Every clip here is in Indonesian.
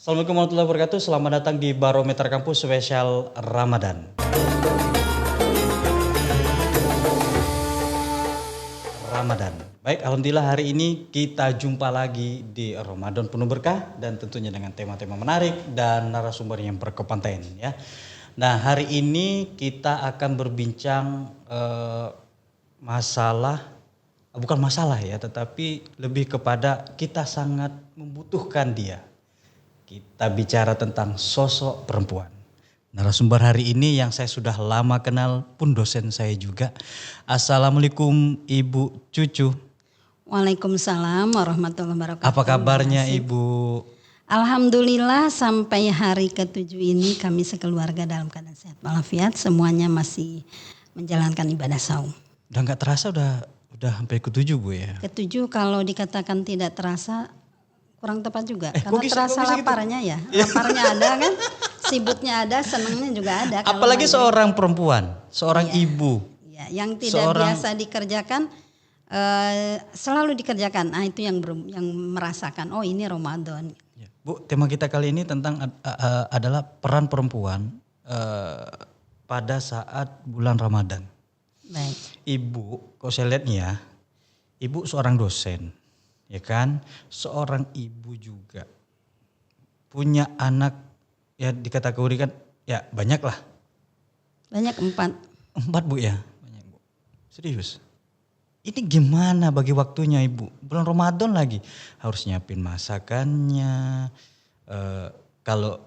Assalamualaikum warahmatullahi wabarakatuh. Selamat datang di Barometer Kampus spesial Ramadan. Baik, alhamdulillah hari ini kita jumpa lagi di Ramadan penuh berkah dan tentunya dengan tema-tema menarik dan narasumber yang berkompeten ya. Nah, hari ini kita akan berbincang bukan masalah ya, tetapi lebih kepada kita sangat membutuhkan dia. Kita bicara tentang sosok perempuan. Narasumber hari ini yang saya sudah lama kenal pun dosen saya juga. Assalamualaikum Ibu Cucu. Waalaikumsalam warahmatullahi wabarakatuh. Apa kabarnya Ibu? Alhamdulillah sampai hari ke-7 ini kami sekeluarga dalam keadaan sehat walafiat. Semuanya masih menjalankan ibadah saum. Udah gak terasa udah sampai ke-7 Bu ya? Ke-7 kalau dikatakan tidak terasa kurang tepat juga. Karena kok terasa bisa laparnya gitu? ya. Laparnya ada kan, sibutnya ada, senangnya juga ada. Apalagi seorang perempuan, seorang ibu. Ya, yang tidak biasa dikerjakan selalu dikerjakan. Nah itu yang merasakan, oh ini Ramadan. Ya. Bu, tema kita kali ini tentang adalah peran perempuan pada saat bulan Ramadan. Baik. Ibu, kalau saya lihat nih ya, ibu seorang dosen, ya kan, seorang ibu juga punya anak ya dikategorikan ya banyak lah. Banyak 4. 4 Bu ya, banyak Bu. Serius. Ini gimana bagi waktunya Ibu? Bulan Ramadan lagi harus nyiapin masakannya. Kalau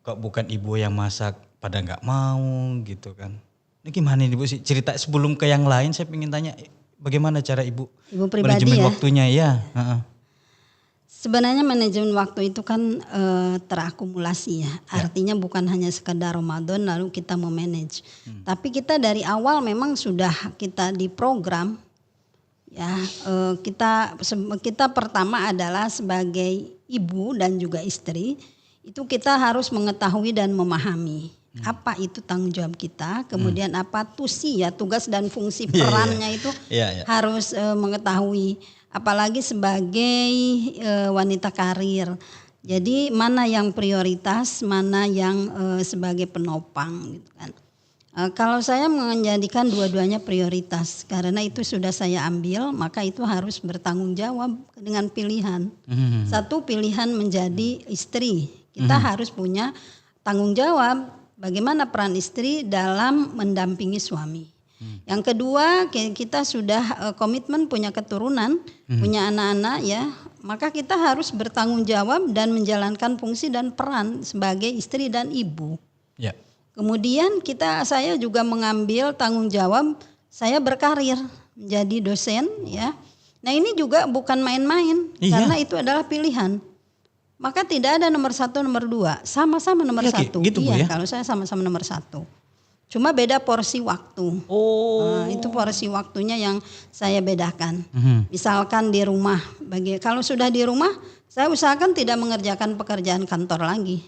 bukan ibu yang masak pada nggak mau gitu kan. Ini gimana Ibu sih cerita sebelum ke yang lain? Saya ingin tanya bagaimana cara Ibu pribadi manajemen ya? waktunya ya? Sebenarnya manajemen waktu itu kan terakumulasi ya. Artinya bukan hanya sekedar Ramadan lalu kita memanage. Tapi kita dari awal memang sudah kita diprogram. Ya, kita pertama adalah sebagai ibu dan juga istri itu kita harus mengetahui dan memahami apa itu tanggung jawab kita, kemudian apa tusi ya tugas dan fungsi perannya itu harus mengetahui, apalagi sebagai wanita karir. Jadi mana yang prioritas, mana yang sebagai penopang gitu kan. Kalau saya menjadikan dua-duanya prioritas karena itu sudah saya ambil, maka itu harus bertanggung jawab dengan pilihan. Satu pilihan menjadi istri, kita harus punya tanggung jawab bagaimana peran istri dalam mendampingi suami. Yang kedua kita sudah komitmen punya keturunan, punya anak-anak ya, maka kita harus bertanggung jawab dan menjalankan fungsi dan peran sebagai istri dan ibu. Ya. Kemudian saya juga mengambil tanggung jawab, saya berkarir menjadi dosen ya. Nah ini juga bukan main-main karena itu adalah pilihan. Maka tidak ada nomor 1, nomor 2, sama-sama nomor 1. Gitu, Bu, ya? Kalau saya sama-sama nomor 1. Cuma beda porsi waktu. Nah, itu porsi waktunya yang saya bedakan. Misalkan di rumah, kalau sudah di rumah, saya usahakan tidak mengerjakan pekerjaan kantor lagi.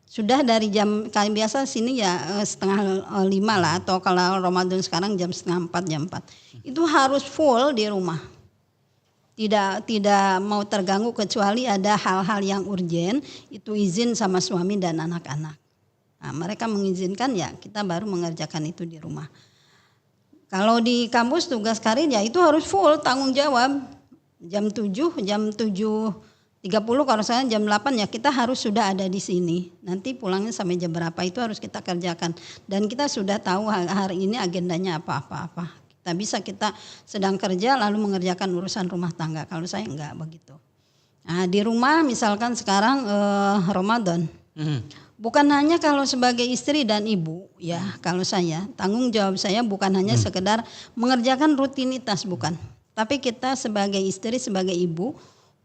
Sudah dari jam kayak biasa sini ya 4:30 lah, atau kalau Ramadan sekarang jam 3:30, jam 4. Itu harus full di rumah. Tidak mau terganggu kecuali ada hal-hal yang urgen, itu izin sama suami dan anak-anak. Nah, mereka mengizinkan ya kita baru mengerjakan itu di rumah. Kalau di kampus tugas karir ya itu harus full tanggung jawab. Jam 7:30 kalau saya jam 8 ya kita harus sudah ada di sini. Nanti pulangnya sampai jam berapa itu harus kita kerjakan. Dan kita sudah tahu hari ini agendanya apa-apa. Kita sedang kerja lalu mengerjakan urusan rumah tangga. Kalau saya enggak begitu. Nah, di rumah misalkan sekarang Ramadan. Bukan hanya kalau sebagai istri dan ibu ya, kalau saya tanggung jawab saya bukan hanya sekedar mengerjakan rutinitas, bukan. Tapi kita sebagai istri, sebagai ibu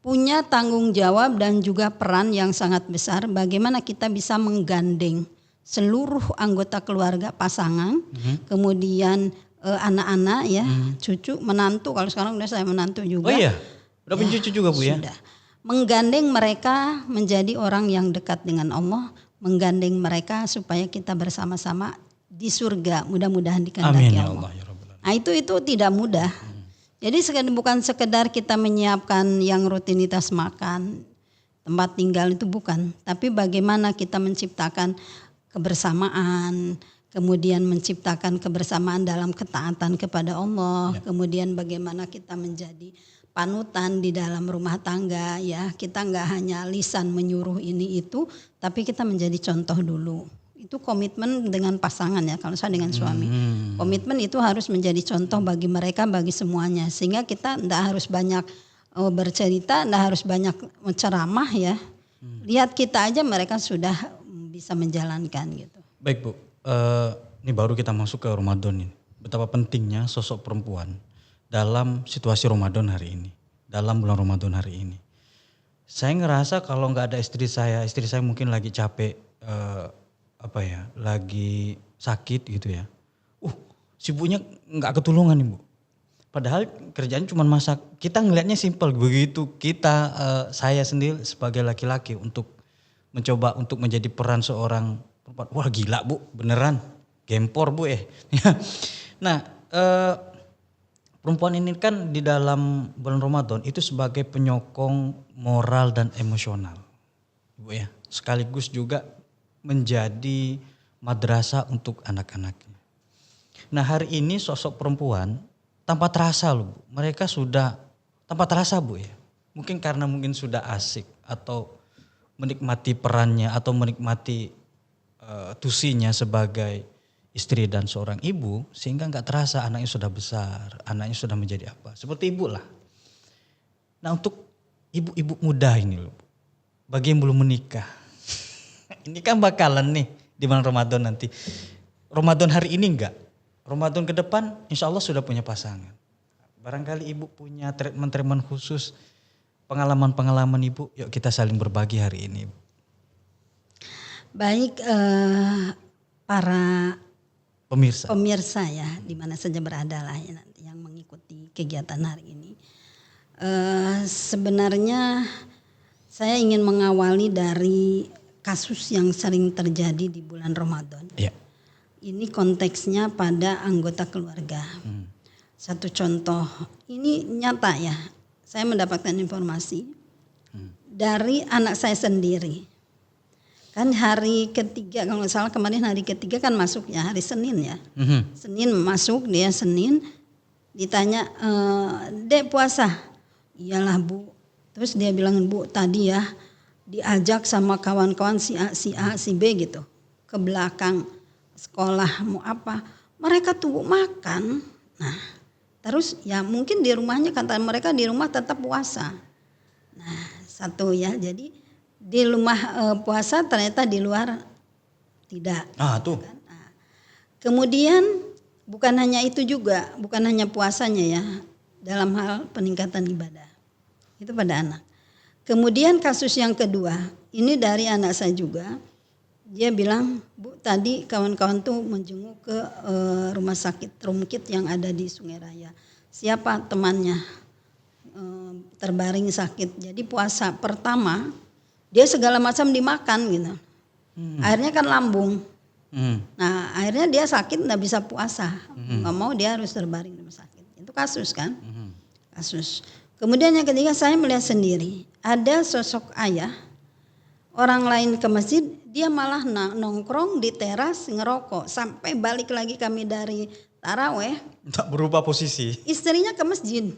punya tanggung jawab dan juga peran yang sangat besar bagaimana kita bisa menggandeng seluruh anggota keluarga, pasangan, kemudian anak-anak ya, cucu, menantu, kalau sekarang udah saya menantu juga. Oh iya, udah punya cucu juga Bu ya? Sudah. Menggandeng mereka menjadi orang yang dekat dengan Allah, menggandeng mereka supaya kita bersama-sama di surga, mudah-mudahan dikehendaki Allah. Ya Allah. Nah itu tidak mudah. Jadi bukan sekedar kita menyiapkan yang rutinitas makan. tempat tinggal itu bukan, tapi bagaimana kita menciptakan kebersamaan, kemudian menciptakan kebersamaan dalam ketaatan kepada Allah, kemudian bagaimana kita menjadi panutan di dalam rumah tangga ya. Kita nggak hanya lisan menyuruh ini itu, tapi kita menjadi contoh dulu. Itu komitmen dengan pasangan ya, kalau saya dengan suami. Komitmen itu harus menjadi contoh bagi mereka, bagi semuanya. Sehingga kita nggak harus banyak bercerita, nggak harus banyak ceramah ya. Lihat kita aja mereka sudah bisa menjalankan gitu. Baik Bu, ini baru kita masuk ke Ramadan ini. Betapa pentingnya sosok perempuan dalam situasi Ramadan hari ini, dalam bulan Ramadan hari ini. Saya ngerasa kalau nggak ada istri saya mungkin lagi capek, lagi sakit gitu ya. Sibuknya nggak ketulungan nih Bu. Padahal kerjaan cuma masak. Kita ngelihatnya simpel begitu. Saya sendiri sebagai laki-laki untuk mencoba untuk menjadi peran seorang perempuan. Wah gila Bu, beneran. Gempor Bu Nah, perempuan ini kan di dalam bulan Ramadan itu sebagai penyokong moral dan emosional. Bu ya, sekaligus juga menjadi madrasah untuk anak-anaknya. Nah, hari ini sosok perempuan tanpa terasa loh Bu. Mereka sudah tanpa terasa Bu ya. Mungkin karena sudah asik atau menikmati perannya atau menikmati tusinya sebagai istri dan seorang ibu, sehingga nggak terasa anaknya sudah besar, anaknya sudah menjadi apa. Seperti ibu lah. Nah untuk ibu-ibu muda ini loh, bagi yang belum menikah, ini kan bakalan nih di bulan Ramadan nanti. Ramadan hari ini enggak. Ramadan ke depan insya Allah sudah punya pasangan. Barangkali ibu punya treatment khusus, pengalaman-pengalaman ibu, yuk kita saling berbagi hari ini. Baik para pemirsa ya, di mana saja berada lah ya, nanti yang mengikuti kegiatan hari ini. Sebenarnya saya ingin mengawali dari kasus yang sering terjadi di bulan Ramadan. Ya. Ini konteksnya pada anggota keluarga. Satu contoh, ini nyata ya. Saya mendapatkan informasi dari anak saya sendiri. Kan hari ketiga, kalau nggak salah kemarin hari ketiga kan masuk ya, hari Senin ya. Senin masuk, dia Senin ditanya, Dek puasa? Iyalah Bu. Terus dia bilang, Bu tadi ya diajak sama kawan-kawan si A, si B gitu ke belakang sekolah mau apa, mereka tuh makan. Nah terus ya mungkin di rumahnya, kata mereka di rumah tetap puasa. Nah satu ya, jadi di rumah puasa ternyata di luar tidak. Tuh. Nah, kemudian bukan hanya itu juga, bukan hanya puasanya ya, dalam hal peningkatan ibadah itu pada anak. Kemudian kasus yang kedua, ini dari anak saya juga. Dia bilang, Bu tadi kawan-kawan tuh menjenguk ke rumah sakit Rumkit yang ada di Sungai Raya. Siapa temannya terbaring sakit. Jadi puasa pertama dia segala macam dimakan gitu. Akhirnya kan lambung. Nah akhirnya dia sakit nggak bisa puasa. Nggak mau, dia harus terbaring di rumah sakit. Itu kasus kan. Kasus. Kemudian yang ketiga, saya melihat sendiri. Ada sosok ayah, orang lain ke masjid, dia malah nongkrong di teras ngerokok. Sampai balik lagi kami dari taraweh. Tak berubah posisi. Istrinya ke masjid,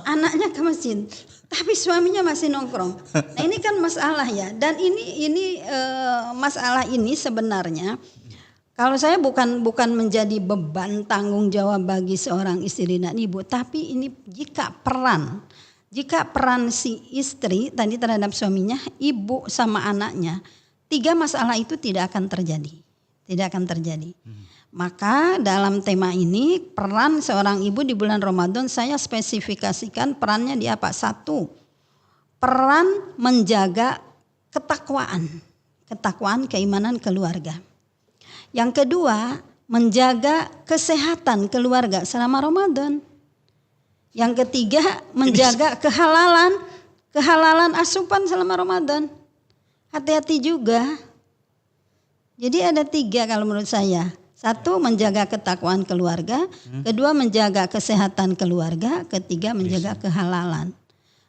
anaknya ke masjid, tapi suaminya masih nongkrong. Nah ini kan masalah ya. Dan ini masalah ini sebenarnya, kalau saya bukan menjadi beban tanggung jawab bagi seorang istri dan ibu, tapi ini jika peran si istri tadi terhadap suaminya, ibu sama anaknya, 3 masalah itu tidak akan terjadi. Maka dalam tema ini peran seorang ibu di bulan Ramadan saya spesifikasikan perannya di apa? 1, peran menjaga ketakwaan keimanan keluarga. Yang kedua, menjaga kesehatan keluarga selama Ramadan. Yang ketiga, menjaga kehalalan asupan selama Ramadan. Hati-hati juga. Jadi ada 3 kalau menurut saya. 1, menjaga ketakwaan keluarga. 2, menjaga kesehatan keluarga. 3, menjaga kehalalan.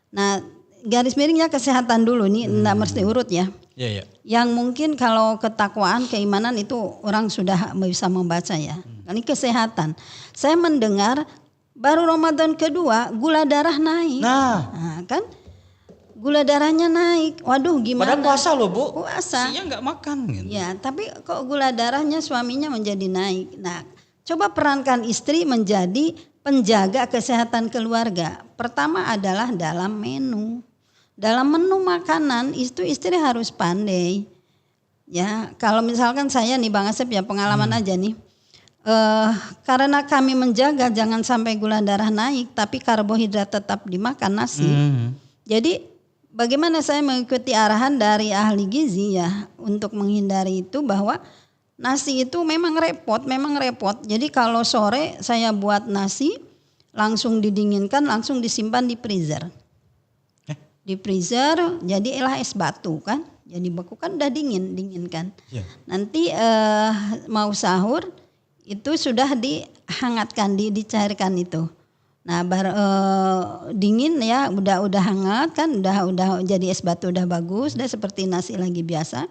Nah garis miringnya kesehatan dulu nih, enggak mesti urut ya. Iya, iya. Yang mungkin kalau ketakwaan, keimanan itu orang sudah bisa membaca ya. Ini kesehatan. Saya mendengar baru Ramadan kedua gula darah naik. Nah, kan gula darahnya naik. Waduh, gimana? Padahal puasa loh, Bu. Puasa. Siang nggak makan gitu. Ya, tapi kok gula darahnya suaminya menjadi naik. Nah, coba perankan istri menjadi penjaga kesehatan keluarga. Pertama adalah dalam menu. Dalam menu makanan itu istri harus pandai. Ya, kalau misalkan saya nih Bang Asep ya pengalaman aja nih. Karena kami menjaga jangan sampai gula darah naik, tapi karbohidrat tetap dimakan nasi. Jadi bagaimana saya mengikuti arahan dari ahli gizi ya untuk menghindari itu bahwa nasi itu memang repot. Jadi kalau sore saya buat nasi langsung didinginkan, langsung disimpan di freezer. Di freezer jadilah es batu kan. Jadi beku kan udah dingin kan. Yeah. Nanti mau sahur itu sudah dihangatkan, dicairkan itu. Nah, dingin ya, udah hangat kan, udah jadi es batu udah bagus, udah seperti nasi lagi biasa.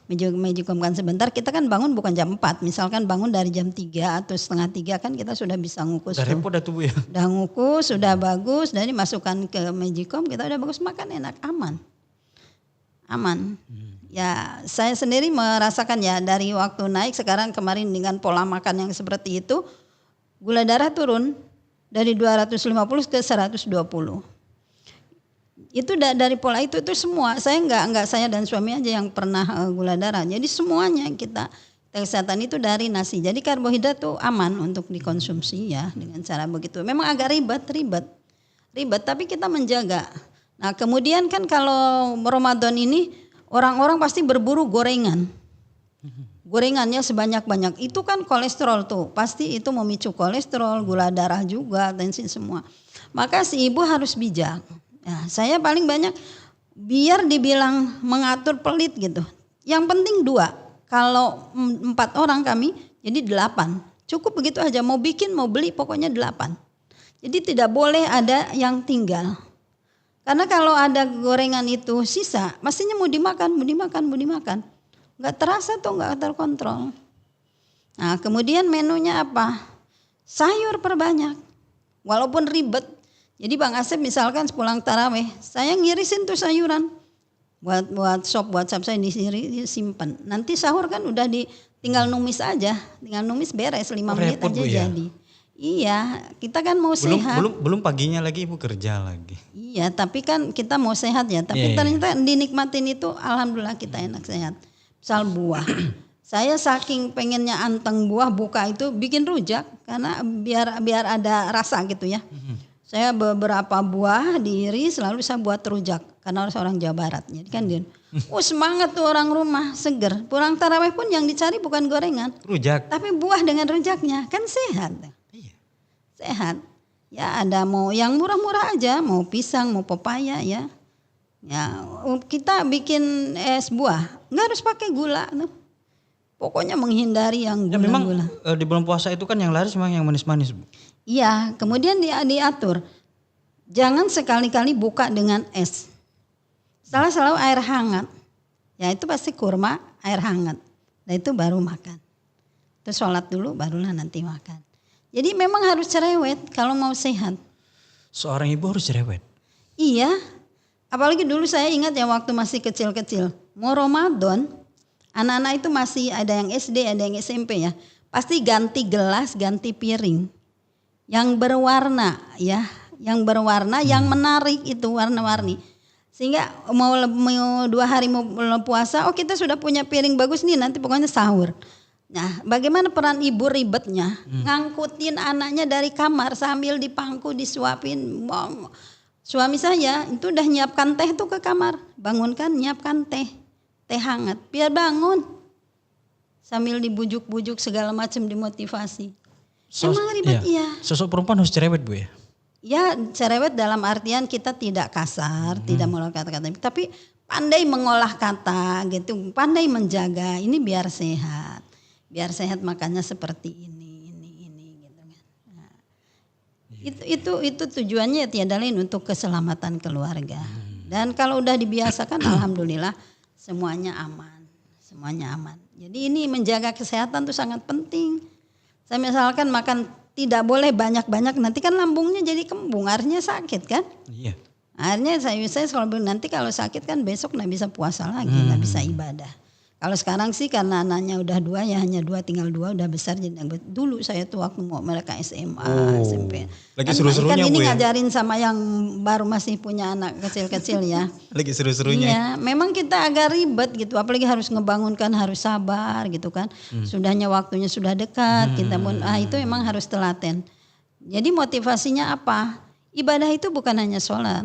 Mejikomkan sebentar, kita kan bangun bukan jam 4, misalkan bangun dari jam 3 atau setengah 3 kan kita sudah bisa ngukus. Udah repot dah tubuh ya. Udah ngukus, sudah bagus, dan dimasukkan ke Mejikom, kita udah bagus makan enak, aman. Ya saya sendiri merasakan ya dari waktu naik sekarang kemarin dengan pola makan yang seperti itu, gula darah turun dari 250 ke 120. Itu dari pola itu semua. Saya enggak saya dan suami aja yang pernah gula darah. Jadi semuanya kita kesehatan itu dari nasi. Jadi karbohidrat tuh aman untuk dikonsumsi ya dengan cara begitu. Memang agak ribet tapi kita menjaga. Nah, kemudian kan kalau Ramadan ini orang-orang pasti berburu gorengan. Gorengannya sebanyak-banyak. Itu kan kolesterol tuh. Pasti itu memicu kolesterol, gula darah juga, tensi semua. Maka si ibu harus bijak. Nah, saya paling banyak biar dibilang mengatur pelit gitu. Yang penting 2. Kalau 4 orang kami jadi 8. Cukup begitu aja. Mau bikin, mau beli pokoknya 8. Jadi tidak boleh ada yang tinggal. Karena kalau ada gorengan itu sisa, mestinya mau dimakan. Nggak terasa tuh, nggak terkontrol. Nah, kemudian menunya apa? Sayur perbanyak. Walaupun ribet. Jadi Bang Asep misalkan pulang taraweh, saya ngirisin tuh sayuran. Buat sop saya disimpan. Nanti sahur kan udah tinggal numis aja. Tinggal numis beres 5 menit aja jadi. Iya, kita kan mau sehat. Belum paginya lagi ibu kerja lagi. Iya, tapi kan kita mau sehat ya. Tapi ternyata dinikmatin itu alhamdulillah kita enak sehat. Misal buah. Saya saking pengennya anteng buah buka itu bikin rujak karena biar ada rasa gitu ya. Saya beberapa buah diiris lalu saya buat rujak karena orang Jawa Barat. Jadi kan dia, semangat tuh orang rumah seger. Pulang taraweh pun yang dicari bukan gorengan. Rujak. Tapi buah dengan rujaknya kan sehat. Iya. Sehat. Ya ada mau yang murah-murah aja, mau pisang, mau pepaya ya. Ya kita bikin es buah, nggak harus pakai gula tuh. Pokoknya menghindari yang gula-gula. Memang di bulan puasa itu kan yang laris memang yang manis-manis, Bu. Iya, kemudian diatur. Jangan sekali-kali buka dengan es. Selalu air hangat. Ya itu pasti kurma, air hangat. Nah itu baru makan. Terus sholat dulu barulah nanti makan. Jadi memang harus cerewet kalau mau sehat. Seorang ibu harus cerewet. Iya, apalagi dulu saya ingat ya waktu masih kecil-kecil. Mau Ramadan, anak-anak itu masih ada yang SD, ada yang SMP ya. Pasti ganti gelas, ganti piring. Yang berwarna ya, yang menarik itu warna-warni. Sehingga mau 2 hari mau puasa, kita sudah punya piring bagus nih nanti pokoknya sahur. Nah bagaimana peran ibu ribetnya, ngangkutin anaknya dari kamar sambil dipangku disuapin. Suami saya itu udah nyiapkan teh tuh ke kamar, bangunkan nyiapkan teh hangat, biar bangun. Sambil dibujuk-bujuk segala macam dimotivasi. Emang ribet iya. Sosok perempuan harus cerewet, Bu ya? Ya cerewet dalam artian kita tidak kasar, tidak mengolah kata-kata. Tapi pandai mengolah kata gitu, pandai menjaga ini biar sehat. Biar sehat makannya seperti ini gitu kan. Nah, itu tujuannya tiada lain untuk keselamatan keluarga. Dan kalau udah dibiasakan alhamdulillah semuanya aman. Semuanya aman. Jadi ini menjaga kesehatan tuh sangat penting. Saya misalkan makan tidak boleh banyak-banyak, nanti kan lambungnya jadi kembung, akhirnya sakit kan? Iya. Akhirnya saya selalu bilang nanti kalau sakit kan besok nggak bisa puasa lagi, nggak bisa ibadah. Kalau sekarang sih karena anaknya udah 2 ya, hanya 2 tinggal 2 udah besar. Jadi dulu saya tuh waktu mau mereka SMA, SMP. Lagi Kan seru-serunya ini Bu ya. ngajarin sama yang baru masih punya anak kecil-kecil ya. Lagi seru-serunya. Iya, memang kita agak ribet gitu, apalagi harus ngebangunkan, harus sabar gitu kan. Sudahnya waktunya sudah dekat, kita pun itu memang harus telaten. Jadi motivasinya apa? Ibadah itu bukan hanya sholat.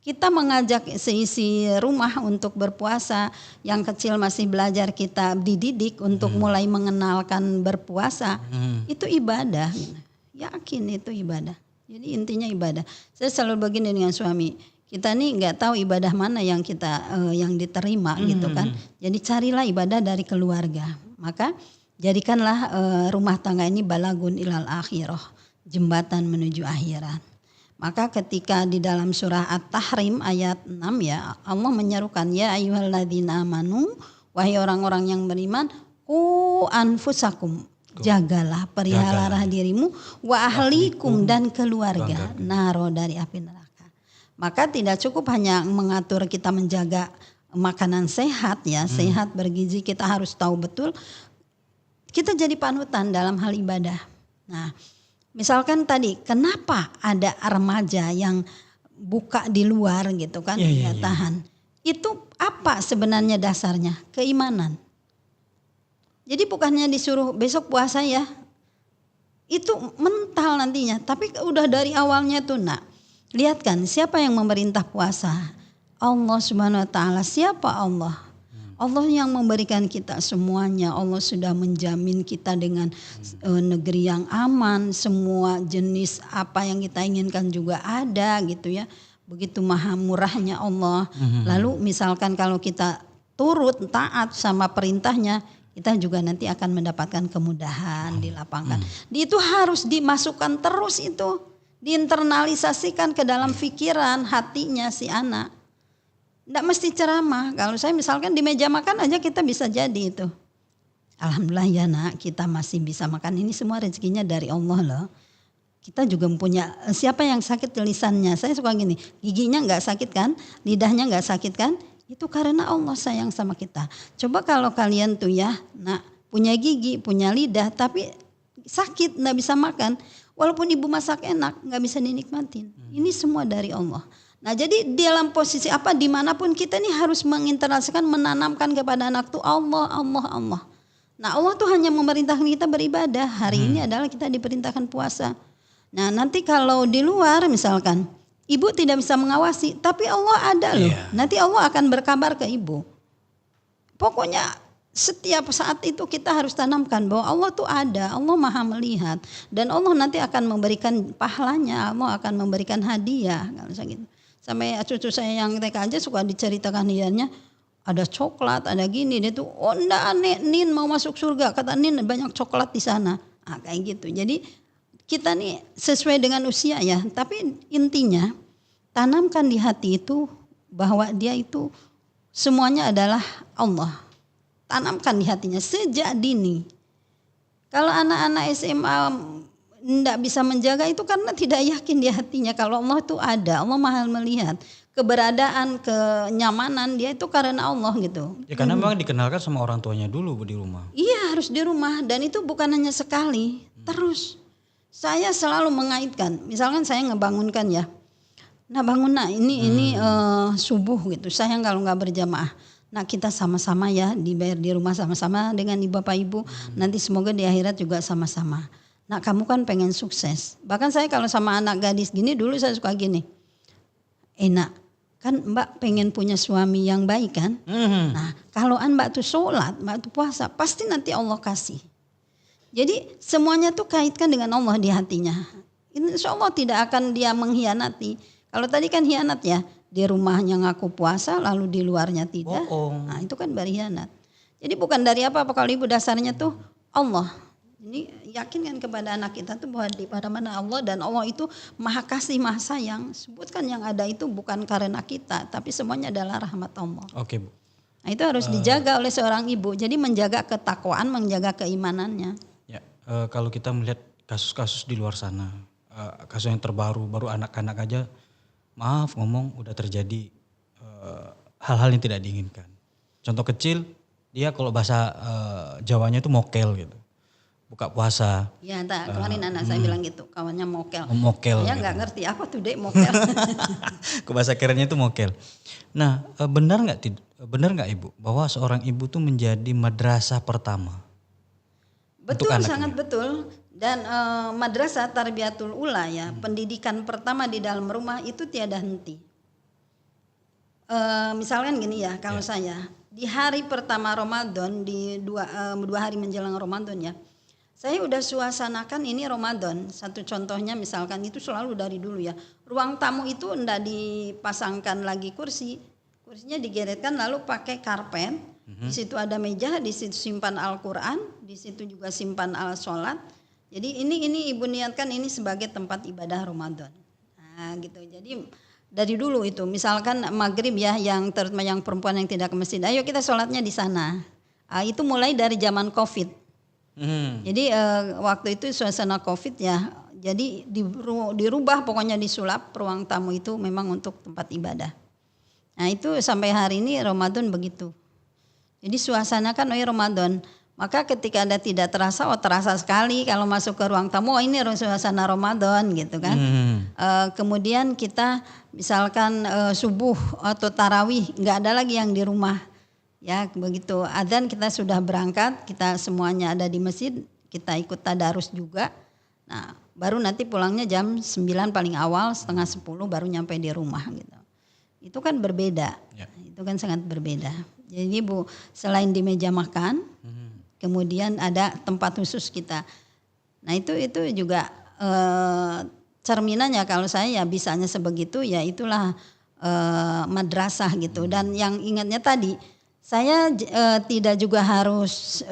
Kita mengajak seisi rumah untuk berpuasa, yang kecil masih belajar kita dididik untuk mulai mengenalkan berpuasa, itu ibadah. Yakin itu ibadah. Jadi intinya ibadah. Saya selalu begini dengan suami, kita nih nggak tahu ibadah mana yang kita yang diterima gitu kan. Jadi carilah ibadah dari keluarga. Maka jadikanlah rumah tangga ini balagun ilal akhirah, jembatan menuju akhirat. Maka ketika di dalam surah At-Tahrim ayat 6 ya, Allah menyerukan ya ayyuhalladzina amanu, wahai orang-orang yang beriman, qu anfusakum, jagalah, peliharalah dirimu, wa ahlikum dan keluarga, naro dari api neraka. Maka tidak cukup hanya mengatur kita menjaga makanan sehat ya, sehat bergizi, kita harus tahu betul kita jadi panutan dalam hal ibadah. Nah, misalkan tadi, kenapa ada remaja yang buka di luar gitu kan, tahan. Itu apa sebenarnya dasarnya? Keimanan. Jadi bukannya disuruh besok puasa ya, itu mental nantinya. Tapi udah dari awalnya tuh lihat kan siapa yang memerintah puasa? Allah Subhanahu Wa Taala. Siapa Allah? Allah yang memberikan kita semuanya. Allah sudah menjamin kita dengan negeri yang aman. Semua jenis apa yang kita inginkan juga ada gitu ya. Begitu maha murahnya Allah. Lalu misalkan kalau kita turut taat sama perintahnya, kita juga nanti akan mendapatkan kemudahan, dilapangkan. Itu harus dimasukkan terus itu. Diinternalisasikan ke dalam pikiran, hatinya si anak. Nggak mesti ceramah. Kalau saya misalkan di meja makan aja kita bisa jadi itu. Alhamdulillah ya nak, kita masih bisa makan. Ini semua rezekinya dari Allah loh. Kita juga punya, siapa yang sakit lisannya? Saya suka gini, giginya nggak sakit kan? Lidahnya nggak sakit kan? Itu karena Allah sayang sama kita. Coba kalau kalian tuh ya, punya gigi, punya lidah, tapi sakit nggak bisa makan. Walaupun ibu masak enak, nggak bisa dinikmatin. Ini semua dari Allah. Nah jadi dalam posisi apa dimanapun kita nih harus menginteraksikan, menanamkan kepada anak tuh Allah, Allah, Allah. Nah Allah tuh hanya memerintahkan kita beribadah. Hari ini adalah kita diperintahkan puasa. Nah nanti kalau di luar misalkan ibu tidak bisa mengawasi, tapi Allah ada loh. Nanti Allah akan berkabar ke ibu. Pokoknya setiap saat itu kita harus tanamkan bahwa Allah tuh ada, Allah maha melihat. Dan Allah nanti akan memberikan pahalanya, Allah akan memberikan hadiah. Kalau gitu. Sampai cucu saya yang TK aja suka diceritakan hadiahnya, ada coklat, ada gini. Dia tuh, oh enggak aneh, Nin mau masuk surga. Kata Nin banyak coklat di sana. Kayak gitu. Jadi kita nih sesuai dengan usia ya. Tapi intinya tanamkan di hati itu bahwa dia itu semuanya adalah Allah. Tanamkan di hatinya sejak dini. Kalau anak-anak SMA tidak bisa menjaga itu karena tidak yakin di hatinya kalau Allah itu ada, Allah maha melihat. Keberadaan, kenyamanan dia itu karena Allah gitu. Ya karena memang dikenalkan sama orang tuanya dulu di rumah. Iya harus di rumah dan itu bukan hanya sekali, terus. Saya selalu mengaitkan, misalkan saya ngebangunkan ya, bangun ini subuh gitu, sayang kalau nggak berjamaah. Nah kita sama-sama ya dibayar di rumah sama-sama dengan bapak ibu, nanti semoga di akhirat juga sama-sama. Nah kamu kan pengen sukses. Bahkan saya kalau sama anak gadis gini dulu saya suka gini. Enak kan mbak pengen punya suami yang baik kan. Nah kalau mbak tuh sholat, mbak tuh puasa pasti nanti Allah kasih. Jadi semuanya tuh kaitkan dengan Allah di hatinya. Insya Allah tidak akan dia mengkhianati. Kalau tadi kan hianat ya. Di rumahnya ngaku puasa lalu di luarnya tidak. Nah itu kan berkhianat. Jadi bukan dari apa-apa kalau ibu dasarnya tuh Allah. Ini yakinkan kepada anak kita tuh bahwa di mana Allah, dan Allah itu maha kasih, maha sayang. Sebutkan yang ada itu bukan karena kita, tapi semuanya adalah rahmat Allah. Oke Bu. Nah, itu harus dijaga oleh seorang ibu. Jadi menjaga ketakwaan, menjaga keimanannya. Ya, kalau kita melihat kasus-kasus di luar sana, kasus yang terbaru, baru anak-anak aja, maaf ngomong udah terjadi hal-hal yang tidak diinginkan. Contoh kecil, dia kalau bahasa Jawanya itu mokel gitu. Buka puasa. Ya, kemarin anak saya bilang gitu, kawannya mokel. Mokel. Saya nggak ngerti apa tuh dek mokel. Ke bahasa kerennya itu mokel. Nah, benar nggak Ibu bahwa seorang ibu tuh menjadi madrasah pertama? Betul, sangat betul. Dan madrasah tarbiyatul ula ya, pendidikan pertama di dalam rumah itu tiada henti. Misalkan gini ya, kalau saya di hari pertama Ramadan, di dua hari menjelang Ramadan ya, saya udah suasanakan ini Ramadan. Satu contohnya misalkan itu selalu dari dulu ya. Ruang tamu itu enggak dipasangkan lagi kursinya digeretkan lalu pakai karpet. Di situ ada meja, di situ simpan Al-Quran, di situ juga simpan al-sholat. Jadi ini ibu niatkan ini sebagai tempat ibadah Ramadan. Nah gitu. Jadi dari dulu itu, misalkan maghrib ya, yang terutama yang perempuan yang tidak ke masjid, ayo kita sholatnya di sana. Itu mulai dari zaman COVID. Jadi waktu itu suasana COVID ya, jadi dirubah pokoknya disulap ruang tamu itu memang untuk tempat ibadah. Nah itu sampai hari ini Ramadan begitu. Jadi suasana kan Ramadan. Maka ketika ada tidak terasa, terasa sekali kalau masuk ke ruang tamu, ini suasana Ramadan gitu kan. Kemudian kita misalkan subuh atau tarawih, nggak ada lagi yang di rumah. Ya begitu adzan kita sudah berangkat, kita semuanya ada di masjid, kita ikut tadarus juga. Nah baru nanti pulangnya jam 9 paling awal, setengah 10 baru nyampe di rumah gitu. Itu kan berbeda, itu kan sangat berbeda. Jadi Bu, selain di meja makan, kemudian ada tempat khusus kita. Nah itu juga cerminannya kalau saya ya bisanya sebegitu ya itulah madrasah gitu. Dan yang ingatnya tadi, saya tidak juga harus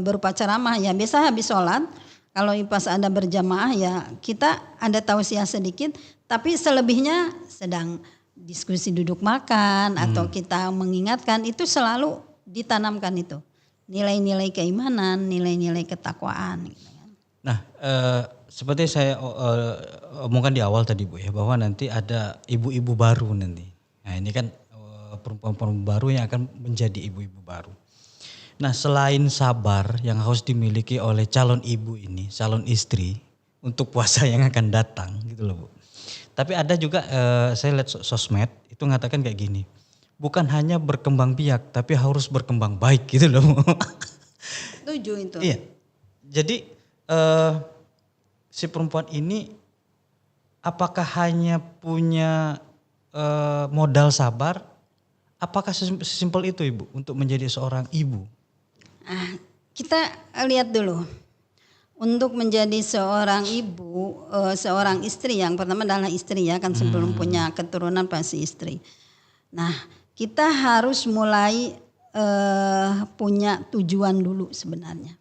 berupa ceramah ya. Biasa habis sholat, kalau pas ada berjamaah ya kita ada tausiah sedikit, tapi selebihnya sedang diskusi duduk makan atau kita mengingatkan, itu selalu ditanamkan itu. Nilai-nilai keimanan, nilai-nilai ketakwaan. Gitu kan. Nah seperti saya omongkan di awal tadi Bu ya, bahwa nanti ada ibu-ibu baru nanti. Nah ini kan perempuan-perempuan baru yang akan menjadi ibu-ibu baru. Nah selain sabar yang harus dimiliki oleh calon ibu ini, calon istri untuk puasa yang akan datang gitu loh Bu. Tapi ada juga saya lihat sosmed itu mengatakan kayak gini, bukan hanya berkembang biak tapi harus berkembang baik gitu loh Bu. Setuju itu. Iya, jadi si perempuan ini apakah hanya punya modal sabar? Apakah sesimpel itu Ibu untuk menjadi seorang ibu? Kita lihat dulu. Untuk menjadi seorang ibu, seorang istri, yang pertama adalah istri ya, kan sebelum punya keturunan pasti istri. Nah kita harus mulai punya tujuan dulu sebenarnya.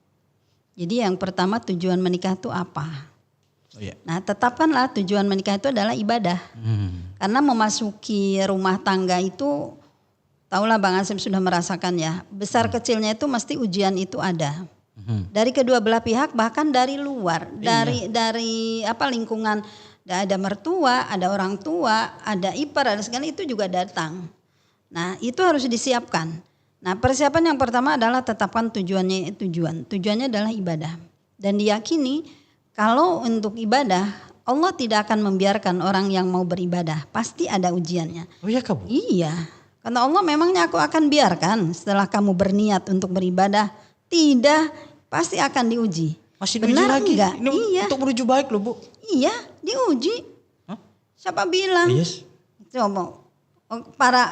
Jadi yang pertama tujuan menikah itu apa? Nah tetapkanlah tujuan menikah itu adalah ibadah. Karena memasuki rumah tangga itu, tahulah Bang Asep sudah merasakan ya, besar kecilnya itu mesti ujian itu ada. Dari kedua belah pihak, bahkan dari luar, dari lingkungan, ada mertua, ada orang tua, ada ipar, ada segala itu juga datang. Nah itu harus disiapkan. Nah persiapan yang pertama adalah tetapkan tujuannya. Tujuannya adalah ibadah. Dan diyakini kalau untuk ibadah Allah tidak akan membiarkan orang yang mau beribadah, pasti ada ujiannya. Oh iya Kak Bu? Iya, karena Allah memangnya aku akan biarkan setelah kamu berniat untuk beribadah, tidak, pasti akan diuji. Masih diuji benar lagi? Enggak? Ini iya. Untuk menuju baik loh Bu. Iya, diuji. Hah? Siapa bilang? Yes. Coba para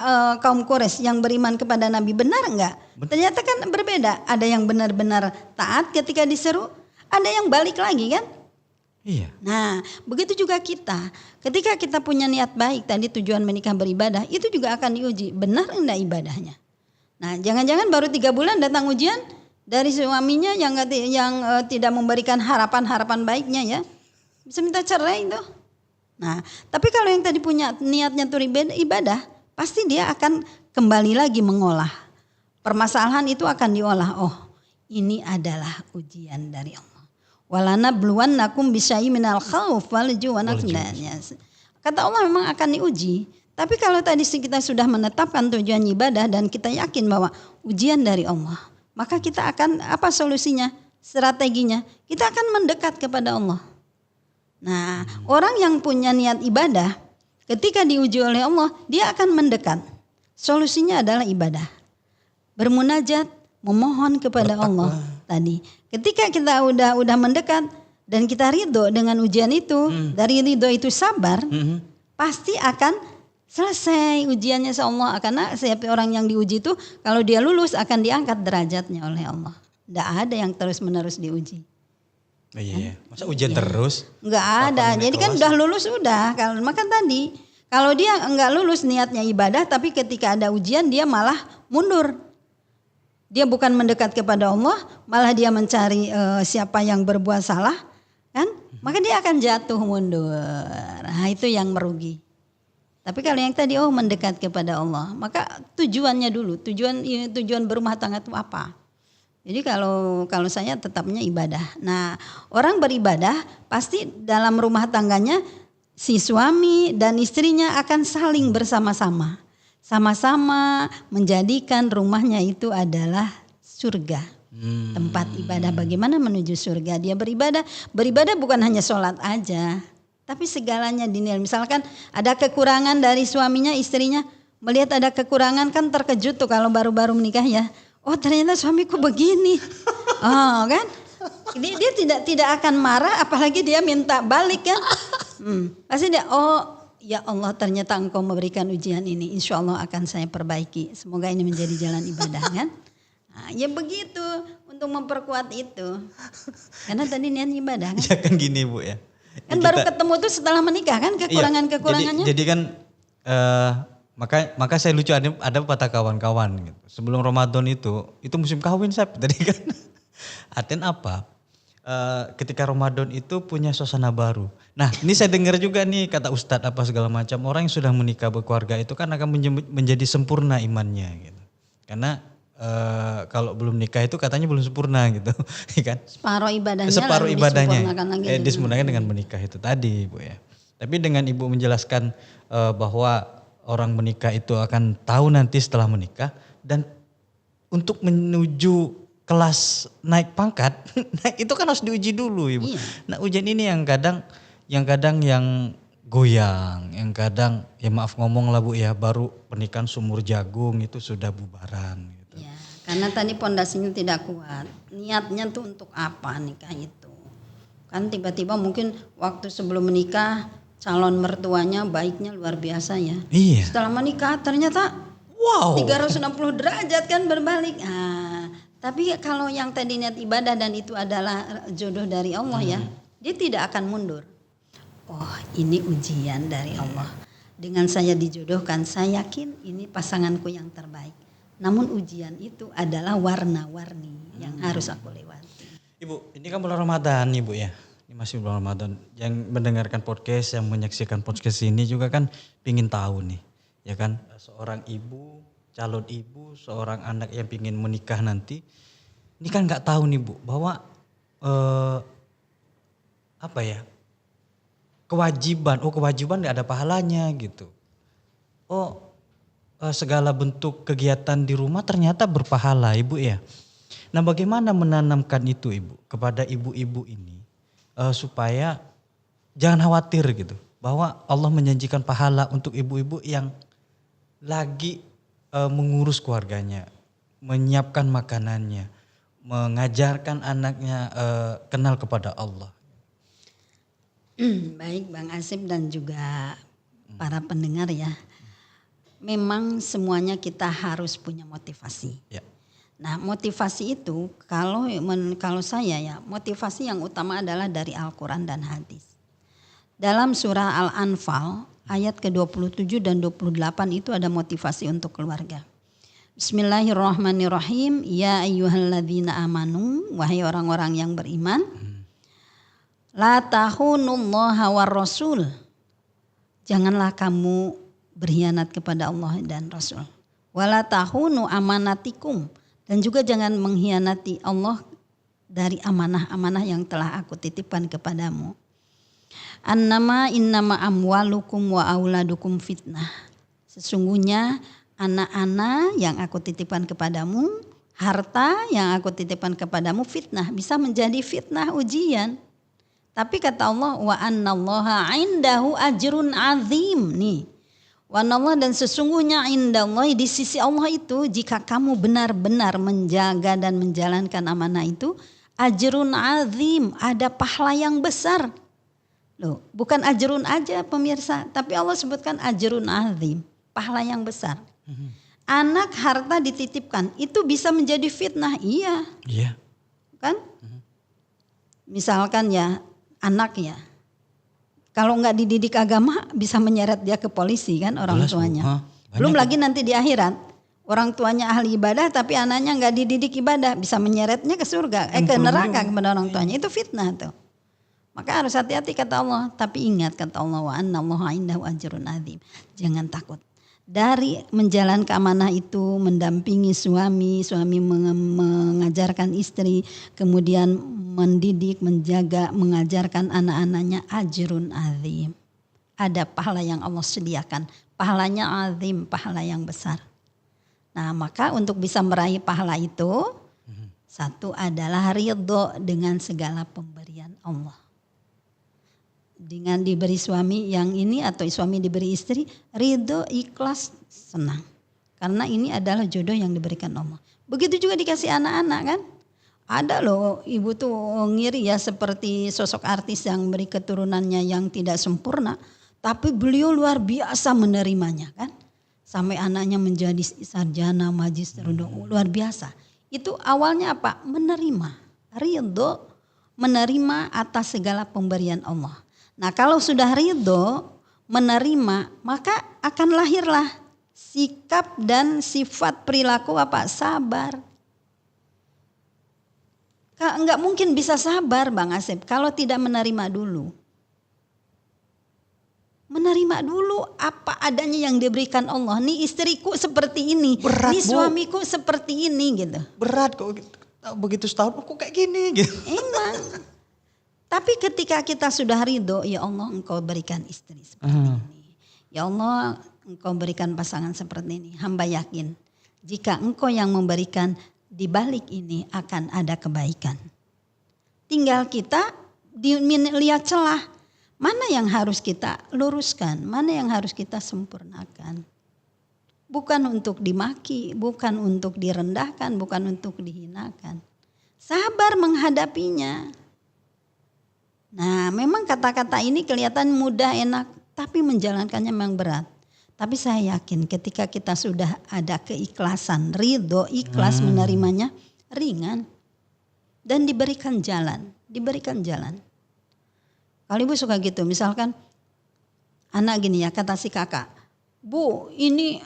kaum Quraisy yang beriman kepada Nabi, benar enggak? Ternyata kan berbeda. Ada yang benar-benar taat ketika diseru, ada yang balik lagi kan? Iya. Nah begitu juga kita, ketika kita punya niat baik tadi tujuan menikah beribadah, itu juga akan diuji, benar enggak ibadahnya. Nah jangan-jangan baru 3 bulan datang ujian, dari suaminya yang tidak memberikan harapan baiknya ya, bisa minta cerai itu. Nah, tapi kalau yang tadi punya niatnya tuh ibadah, pasti dia akan kembali lagi mengolah. Permasalahan itu akan diolah. Oh, ini adalah ujian dari Allah. Walana bluwannakum bisyai minal khauf wal ju' wa Kata Allah memang akan diuji. Tapi kalau tadi kita sudah menetapkan tujuan ibadah dan kita yakin bahwa ujian dari Allah, maka kita akan apa solusinya? Strateginya, kita akan mendekat kepada Allah. Nah, orang yang punya niat ibadah, ketika diuji oleh Allah, dia akan mendekat. Solusinya adalah ibadah. Bermunajat, memohon kepada Allah tadi. Ketika kita udah mendekat dan kita ridho dengan ujian itu, dari ridho itu sabar, pasti akan selesai ujiannya Allah. Karena setiap orang yang diuji itu kalau dia lulus akan diangkat derajatnya oleh Allah. Tidak ada yang terus-menerus diuji. Iya, masa ujian terus? Enggak ada. Jadi kan udah lulus udah. Maka tadi kalau dia enggak lulus niatnya ibadah, tapi ketika ada ujian dia malah mundur. Dia bukan mendekat kepada Allah, malah dia mencari siapa yang berbuat salah, kan? Maka dia akan jatuh mundur. Nah, itu yang merugi. Tapi kalau yang tadi mendekat kepada Allah, maka tujuannya dulu, tujuan berumah tangga itu apa? Jadi kalau saya tetapnya ibadah. Nah, orang beribadah pasti dalam rumah tangganya si suami dan istrinya akan saling bersama-sama. Sama-sama menjadikan rumahnya itu adalah surga. Tempat ibadah. Bagaimana menuju surga? Dia beribadah bukan hanya sholat aja. Tapi segalanya dinilai. Misalkan ada kekurangan dari suaminya, istrinya melihat ada kekurangan kan terkejut tuh kalau baru-baru menikah ya. Oh ternyata suamiku begini. Oh kan. Dia tidak akan marah apalagi dia minta balik kan. Pasti dia ya Allah ternyata engkau memberikan ujian ini. Insya Allah akan saya perbaiki. Semoga ini menjadi jalan ibadah kan. Nah, ya begitu untuk memperkuat itu. Karena tadi niat ibadah kan. Ya kan gini Bu ya. Kan baru ketemu tuh setelah menikah kan kekurangan-kekurangannya. Jadi kan maka saya lucu ada patah kawan-kawan gitu. Sebelum Ramadan itu musim kawin saya tadi kan. Artinya apa? Ketika Ramadan itu punya suasana baru. Nah ini saya dengar juga nih kata Ustadz apa segala macam. Orang yang sudah menikah berkeluarga itu kan akan menjadi sempurna imannya gitu. Karena kalau belum nikah itu katanya belum sempurna gitu, kan? Separuh ibadahnya disempurnakan dengan menikah itu tadi, Bu ya. Tapi dengan Ibu menjelaskan bahwa orang menikah itu akan tahu nanti setelah menikah dan untuk menuju kelas naik pangkat, itu kan harus diuji dulu, Ibu. Iya. Nah, ujian ini yang kadang goyang, yang kadang ya maaf ngomong lah Bu ya, baru pernikahan sumur jagung itu sudah bubaran. Karena tadi pondasinya tidak kuat. Niatnya tuh untuk apa nikah itu? Kan tiba-tiba mungkin waktu sebelum menikah calon mertuanya baiknya luar biasa ya. Iya. Setelah menikah ternyata 360 derajat kan berbalik. Nah, tapi kalau yang tadi niat ibadah dan itu adalah jodoh dari Allah ya, dia tidak akan mundur. Oh ini ujian dari Allah. Dengan saya dijodohkan, saya yakin ini pasanganku yang terbaik. Namun ujian itu adalah warna-warni yang harus aku lewati. Ibu, ini kan bulan Ramadan nih Bu ya. Ini masih bulan Ramadan. Yang mendengarkan podcast, yang menyaksikan podcast ini juga kan pingin tahu nih. Ya kan, seorang ibu, calon ibu, seorang anak yang pingin menikah nanti. Ini kan gak tahu nih Bu, bahwa kewajiban gak ada pahalanya gitu. Segala bentuk kegiatan di rumah ternyata berpahala Ibu ya. Nah bagaimana menanamkan itu Ibu kepada ibu-ibu ini supaya jangan khawatir gitu. Bahwa Allah menjanjikan pahala untuk ibu-ibu yang lagi mengurus keluarganya. Menyiapkan makanannya. Mengajarkan anaknya kenal kepada Allah. Baik Bang Asif dan juga para pendengar ya. Memang semuanya kita harus punya motivasi. Ya. Nah motivasi itu kalau saya ya motivasi yang utama adalah dari Al-Quran dan hadis. Dalam surah Al-Anfal ayat ke-27 dan 28 itu ada motivasi untuk keluarga. Bismillahirrahmanirrahim. Ya ayyuhalladzina amanu, wahai orang-orang yang beriman. La tahunullaha war rasul. Janganlah kamu berkhianat kepada Allah dan Rasul. Wala tahunu amanatikum. Dan juga jangan mengkhianati Allah dari amanah-amanah yang telah aku titipkan kepadamu. Annama innama amwalukum wa auladukum fitnah. Sesungguhnya anak-anak yang aku titipkan kepadamu, harta yang aku titipkan kepadamu fitnah, bisa menjadi fitnah ujian. Tapi kata Allah, wa annallaha indahu ajrun azim. Nih, wa anallah, dan sesungguhnya indallah, di sisi Allah itu, jika kamu benar-benar menjaga dan menjalankan amanah itu, ajrun azim, ada pahala yang besar. Loh, bukan ajrun aja pemirsa, tapi Allah sebutkan ajrun azim, pahala yang besar. Anak harta dititipkan itu bisa menjadi fitnah, iya. Iya. Kan? Misalkan ya anak ya, kalau nggak dididik agama bisa menyeret dia ke polisi kan orang Jelas, Bu. tuanya. Banyak Belum tuh. lagi nanti di akhirat orang tuanya ahli ibadah tapi anaknya nggak dididik ibadah, bisa menyeretnya ke surga, ke neraka kepada orang tuanya. Itu fitnah tuh. Maka harus hati-hati kata Allah. Tapi ingat kata Allah, wa annallaha indahu ajrun azim. Jangan takut. Dari menjalankan amanah itu, mendampingi suami mengajarkan istri, kemudian mendidik, menjaga, mengajarkan anak-anaknya, ajrun azim. Ada pahala yang Allah sediakan. Pahalanya azim, pahala yang besar. Nah, maka untuk bisa meraih pahala itu, satu adalah ridho dengan segala pemberian Allah. Dengan diberi suami yang ini atau suami diberi istri, ridho, ikhlas, senang. Karena ini adalah jodoh yang diberikan Allah. Begitu juga dikasih anak-anak kan. Ada loh ibu tuh ngiri ya, seperti sosok artis yang beri keturunannya yang tidak sempurna. Tapi beliau luar biasa menerimanya kan. Sampai anaknya menjadi sarjana, magister, luar biasa. Itu awalnya apa? Menerima. Ridho, menerima atas segala pemberian Allah. Nah kalau sudah ridho, menerima, maka akan lahirlah sikap dan sifat perilaku apa? Sabar. Enggak mungkin bisa sabar Bang Asep kalau tidak menerima dulu. Menerima dulu apa adanya yang diberikan Allah. Nih istriku seperti ini, Berat, nih Bu. suamiku seperti ini gitu. Berat kok begitu setahun kok kayak gini gitu. Emang. Tapi ketika kita sudah ridho, ya Allah engkau berikan istri seperti ini. Ya Allah engkau berikan pasangan seperti ini. Hamba yakin jika engkau yang memberikan, di balik ini akan ada kebaikan. Tinggal kita lihat celah. Mana yang harus kita luruskan, mana yang harus kita sempurnakan. Bukan untuk dimaki, bukan untuk direndahkan, bukan untuk dihinakan. Sabar menghadapinya. Nah memang kata-kata ini kelihatan mudah, enak, tapi menjalankannya memang berat. Tapi saya yakin ketika kita sudah ada keikhlasan, ridho, ikhlas menerimanya, ringan. Dan diberikan jalan, Kalau ibu suka gitu, misalkan anak gini ya, kata si kakak, Bu ini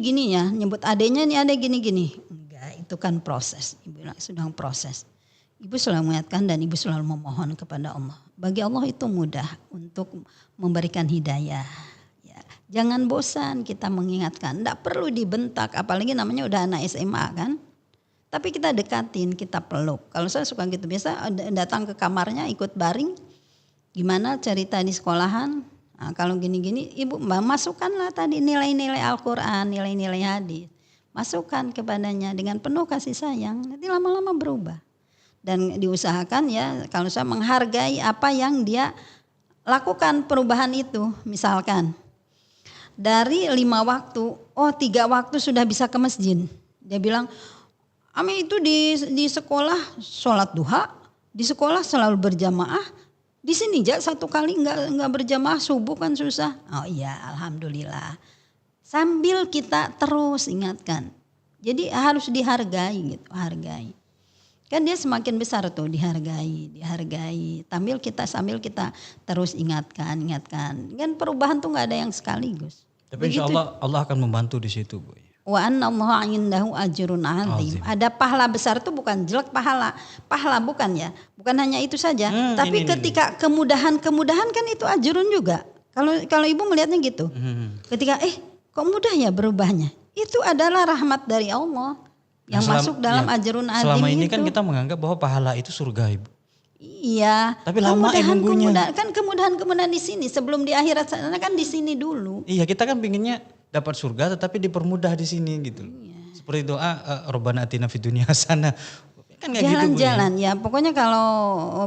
gini ya, nyebut adenya ini ada gini-gini. Enggak, itu kan proses, ibu bilang sedang proses. Ibu selalu mengingatkan dan ibu selalu memohon kepada Allah. Bagi Allah itu mudah untuk memberikan hidayah. Ya, jangan bosan kita mengingatkan. Tidak perlu dibentak, apalagi namanya udah anak SMA kan. Tapi kita dekatin, kita peluk. Kalau saya suka gitu, biasa datang ke kamarnya ikut baring. Gimana cerita di sekolahan. Nah, kalau gini-gini ibu masukkanlah tadi nilai-nilai Al-Quran, nilai-nilai hadis. Masukkan kepadanya dengan penuh kasih sayang. Nanti lama-lama berubah. Dan diusahakan ya kalau saya menghargai apa yang dia lakukan perubahan itu. Misalkan dari 5 waktu, 3 waktu sudah bisa ke masjid. Dia bilang, Ami itu di sekolah sholat duha, di sekolah selalu berjamaah, di sini aja 1 kali nggak berjamaah subuh kan susah. Oh iya alhamdulillah. Sambil kita terus ingatkan. Jadi harus dihargai gitu, hargai. Kan dia semakin besar tuh dihargai. Sambil kita terus ingatkan. Kan perubahan tuh nggak ada yang sekaligus. Tapi insya Allah akan membantu di situ Bu. Wa annallaha 'indahu ajrun 'azim. Ada pahala besar itu bukan jelek pahala. Pahala bukan ya. Bukan hanya itu saja, tapi ketika kemudahan-kemudahan kan itu ajrun juga. Kalau Ibu melihatnya gitu. Ketika kok mudah ya berubahnya. Itu adalah rahmat dari Allah yang masuk dalam ajrun 'azim. Selama ini kan kita menganggap bahwa pahala itu surga, Ibu. Iya. Tapi lama nunggunya. Kan kemudahan-kemudahan di sini sebelum di akhirat sana kan di sini dulu. Iya, kita kan pinginnya dapat surga tetapi dipermudah di sini gitu. Iya. Seperti doa Rabbana atina fid dunya hasanah. Kan jalan-jalan gitu, ya. Pokoknya kalau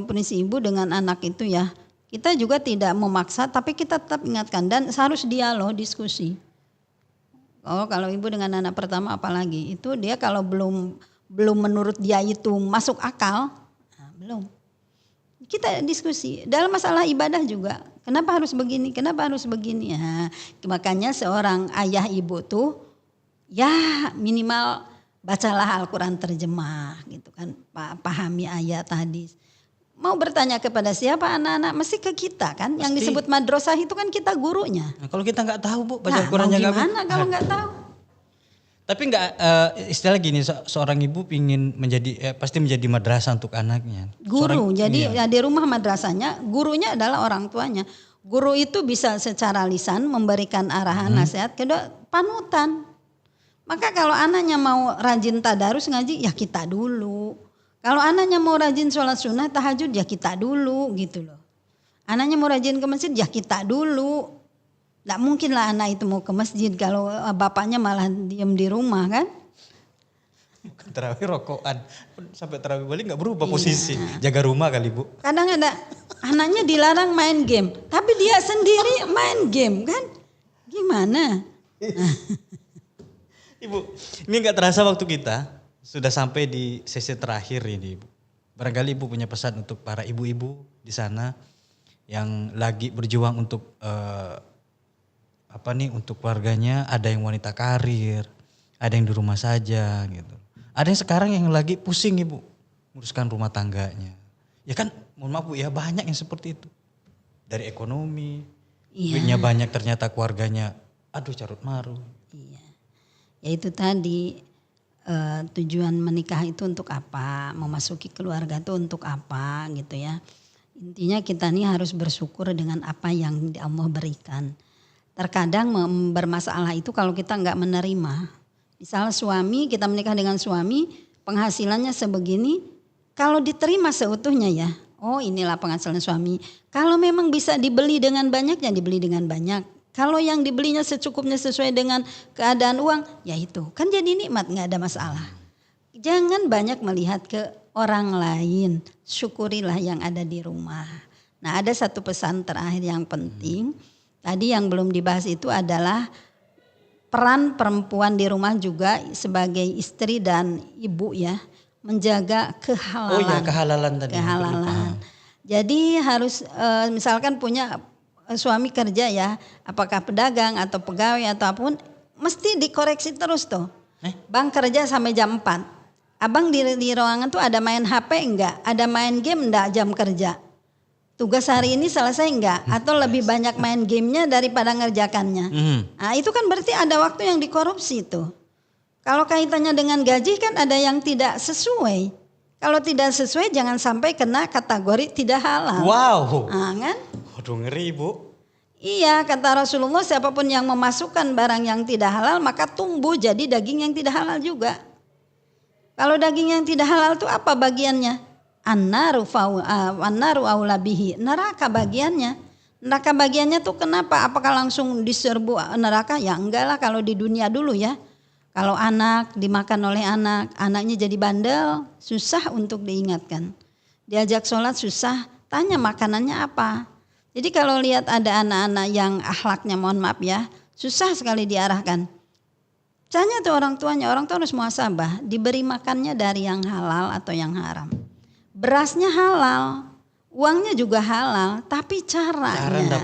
prinsip Ibu dengan anak itu ya, kita juga tidak memaksa tapi kita tetap ingatkan dan harus dialog, diskusi. Kalau Ibu dengan anak pertama apalagi itu dia kalau belum menurut dia itu masuk akal, belum. Kita diskusi dalam masalah ibadah juga. Kenapa harus begini? Kenapa harus begini? Nah, makanya seorang ayah ibu tuh ya minimal bacalah Al-Quran terjemah gitu kan. Pahami ayat hadis. Mau bertanya kepada siapa anak-anak? Mesti ke kita kan. Yang disebut madrasah itu kan kita gurunya. Nah, kalau kita nggak tahu Bu baca Al-Qurannya gimana kalau nggak tahu? Tapi istilah gini, seorang ibu pingin pasti menjadi madrasah untuk anaknya. Guru, jadi di rumah madrasahnya gurunya adalah orang tuanya. Guru itu bisa secara lisan memberikan arahan, nasihat, kedua panutan. Maka kalau anaknya mau rajin tadarus ngaji ya kita dulu. Kalau anaknya mau rajin sholat sunnah tahajud ya kita dulu gitu loh. Anaknya mau rajin ke masjid ya kita dulu. Nggak mungkin lah anak itu mau ke masjid kalau bapaknya malah diem di rumah kan. Bukan terawih rokokan. Sampai terawih balik gak berubah posisi. Jaga rumah kali Bu. Kadang ada anaknya dilarang main game. Tapi dia sendiri main game kan. Gimana? Ibu, ini gak terasa waktu kita sudah sampai di sesi terakhir ini Ibu. Barangkali Ibu punya pesan untuk para ibu-ibu di sana yang lagi berjuang untuk untuk keluarganya. Ada yang wanita karir, ada yang di rumah saja gitu. Ada yang sekarang yang lagi pusing Ibu nguruskan rumah tangganya. Ya kan mohon maaf Bu ya, banyak yang seperti itu. Dari ekonomi, duitnya banyak ternyata keluarganya carut marut. Iya. Ya itu tadi tujuan menikah itu untuk apa, memasuki keluarga itu untuk apa gitu ya. Intinya kita nih harus bersyukur dengan apa yang Allah berikan. Terkadang bermasalah itu kalau kita nggak menerima. Misal suami, kita menikah dengan suami, penghasilannya sebegini, kalau diterima seutuhnya ya, inilah penghasilan suami. Kalau memang bisa dibeli dengan banyak, ya dibeli dengan banyak. Kalau yang dibelinya secukupnya sesuai dengan keadaan uang, ya itu. Kan jadi nikmat, nggak ada masalah. Jangan banyak melihat ke orang lain, syukurilah yang ada di rumah. Nah, ada satu pesan terakhir yang penting. Tadi yang belum dibahas itu adalah peran perempuan di rumah juga sebagai istri dan ibu ya, menjaga kehalalan. Oh ya, kehalalan tadi. Kehalalan. Jadi harus misalkan punya suami kerja ya, apakah pedagang atau pegawai ataupun mesti dikoreksi terus tuh. Bang kerja sampai jam 4. Abang di ruangan tuh ada main HP enggak? Ada main game enggak jam kerja? Tugas hari ini selesai enggak? Atau lebih banyak main gamenya daripada ngerjakannya? Nah itu kan berarti ada waktu yang dikorupsi tuh. Kalau kaitannya dengan gaji kan ada yang tidak sesuai. Kalau tidak sesuai jangan sampai kena kategori tidak halal. Wow. Nah, kan? Waduh ngeri Bu. Iya kata Rasulullah, siapapun yang memasukkan barang yang tidak halal maka tumbuh jadi daging yang tidak halal juga. Kalau daging yang tidak halal itu apa bagiannya? An-naru aula bihi, neraka bagiannya. Neraka bagiannya tuh kenapa? Apakah langsung diserbu neraka? Ya enggak lah, kalau di dunia dulu ya. Kalau anak dimakan oleh anak, anaknya jadi bandel, susah untuk diingatkan. Diajak sholat susah, tanya makanannya apa. Jadi kalau lihat ada anak-anak yang akhlaknya mohon maaf ya, susah sekali diarahkan. Tanya tuh orang tuanya, orang tua harus muhasabah, diberi makannya dari yang halal atau yang haram. Berasnya halal, uangnya juga halal, tapi caranya.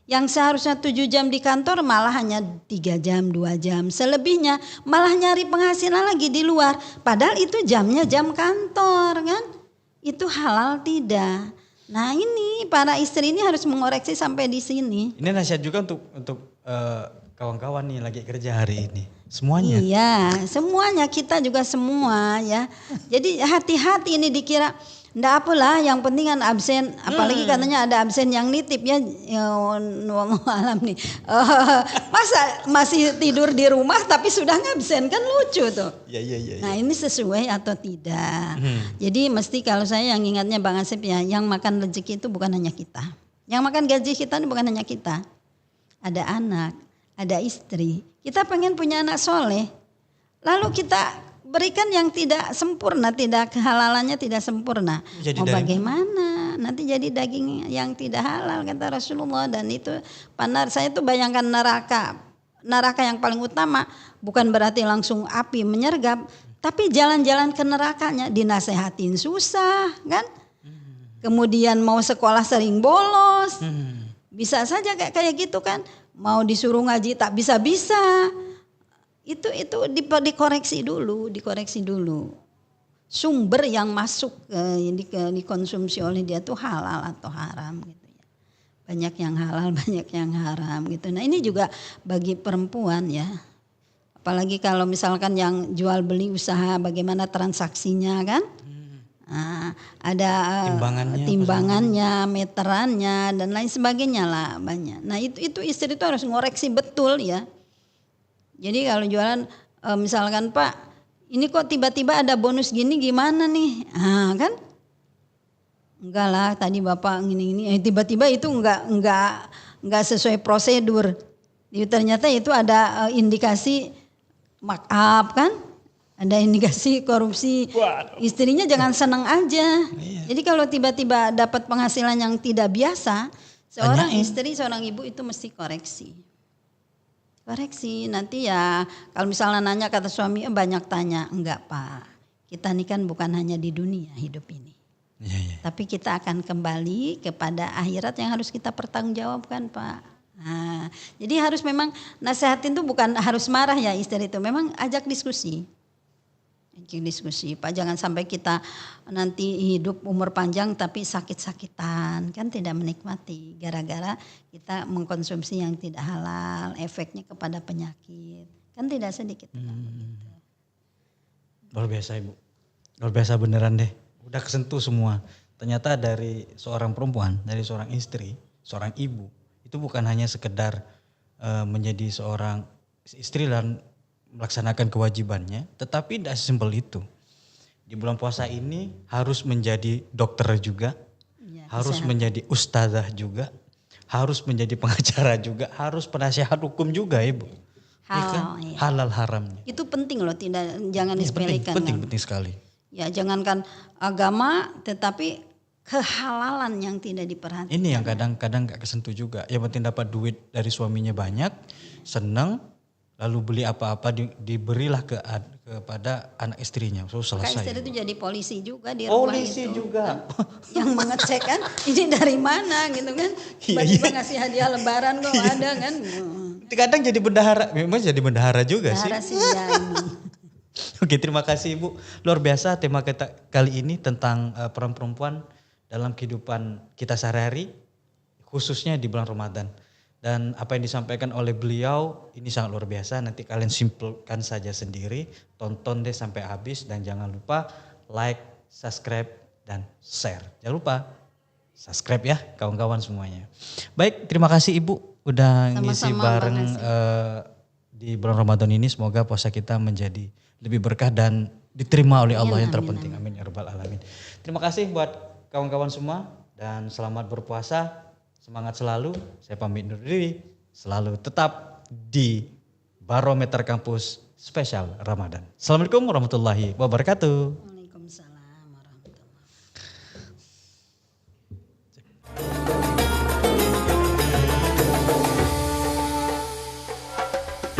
Yang seharusnya 7 jam di kantor malah hanya 3 jam, 2 jam. Selebihnya malah nyari penghasilan lagi di luar. Padahal itu jamnya jam kantor kan. Itu halal tidak. Nah ini para istri ini harus mengoreksi sampai di sini. Ini nasihat juga untuk kawan-kawan nih lagi kerja hari ini. Semuanya. Iya, semuanya, kita juga semua ya. Jadi hati-hati ini dikira ndak apalah, yang penting kan absen, apalagi katanya ada absen yang nitip ya, alam nih. Masa masih tidur di rumah tapi sudah ngabsen, kan lucu tuh. Iya. Nah ini sesuai atau tidak. Jadi mesti kalau saya yang ingatnya Bang Asep ya, yang makan rezeki itu bukan hanya kita. Yang makan gaji kita itu bukan hanya kita. Ada anak, ada istri. Kita pengen punya anak soleh. Lalu kita berikan yang tidak sempurna, tidak kehalalannya tidak sempurna. Mau bagaimana? Nanti jadi daging yang tidak halal kata Rasulullah. Dan itu saya tuh bayangkan neraka. Neraka yang paling utama bukan berarti langsung api menyergap, tapi jalan-jalan ke nerakanya dinasehatin susah kan? Kemudian mau sekolah sering bolos. Bisa saja kayak gitu kan? Mau disuruh ngaji tak bisa-bisa. Itu dikoreksi dulu. Sumber yang masuk dikonsumsi oleh dia tuh halal atau haram gitu ya. Banyak yang halal, banyak yang haram gitu. Nah, ini juga bagi perempuan ya. Apalagi kalau misalkan yang jual beli usaha, bagaimana transaksinya kan? Nah, ada timbangannya, meterannya dan lain sebagainya lah banyak. Nah, itu istri itu harus ngoreksi betul ya. Jadi kalau jualan misalkan Pak, ini kok tiba-tiba ada bonus gini gimana nih? Kan? Enggak lah, tadi Bapak gini-gini, tiba-tiba itu enggak sesuai prosedur. Jadi ternyata itu ada indikasi markup kan? Ada indikasi korupsi. Istrinya jangan senang aja. Jadi kalau tiba-tiba dapat penghasilan yang tidak biasa, seorang istri, seorang ibu itu mesti koreksi. Nanti ya kalau misalnya nanya kata suami banyak tanya, enggak Pak, kita ini kan bukan hanya di dunia hidup ini, tapi kita akan kembali kepada akhirat yang harus kita pertanggungjawabkan Pak. Nah, jadi harus memang nasihatin tuh bukan harus marah ya istri itu, memang ajak diskusi Pak, jangan sampai kita nanti hidup umur panjang tapi sakit-sakitan, kan tidak menikmati gara-gara kita mengkonsumsi yang tidak halal, efeknya kepada penyakit, kan tidak sedikit. Luar biasa Ibu, luar biasa beneran deh, udah kesentuh semua. Ternyata dari seorang perempuan, dari seorang istri, seorang ibu, itu bukan hanya sekedar menjadi seorang istri dan melaksanakan kewajibannya, tetapi tidak sesimpel itu. Di bulan puasa ini harus menjadi dokter juga, harus menjadi ustazah juga, harus menjadi pengacara juga, harus penasihat hukum juga Ibu. Halal haramnya. Itu penting loh, jangan disepelekan. Penting sekali. Ya jangankan agama, tetapi kehalalan yang tidak diperhatikan. Ini yang kadang-kadang gak kesentuh juga. Yang penting dapat duit dari suaminya banyak, senang. Lalu beli apa-apa diberilah kepada anak istrinya. So selesai. Istri itu jadi polisi juga di rumah itu. Polisi juga. Yang mengecek kan ini dari mana gitu kan. Tiba-tiba ngasih hadiah lebaran kok ada kan. Kadang jadi bendahara. Memang jadi bendahara juga sih. Ya, ini. Oke, terima kasih Ibu. Luar biasa tema kita kali ini tentang peran perempuan dalam kehidupan kita sehari-hari. Khususnya di bulan Ramadan. Dan apa yang disampaikan oleh beliau ini sangat luar biasa. Nanti kalian simpulkan saja sendiri. Tonton deh sampai habis. Dan jangan lupa like, subscribe, dan share. Jangan lupa subscribe ya kawan-kawan semuanya. Baik, terima kasih Ibu udah ngisi bareng di bulan Ramadan ini. Semoga puasa kita menjadi lebih berkah dan diterima oleh Allah yang terpenting. Amin ya rabbal alamin. Terima kasih buat kawan-kawan semua. Dan selamat berpuasa. Semangat selalu, saya pamit undur diri, selalu tetap di Barometer Kampus Spesial Ramadan. Assalamualaikum warahmatullahi wabarakatuh.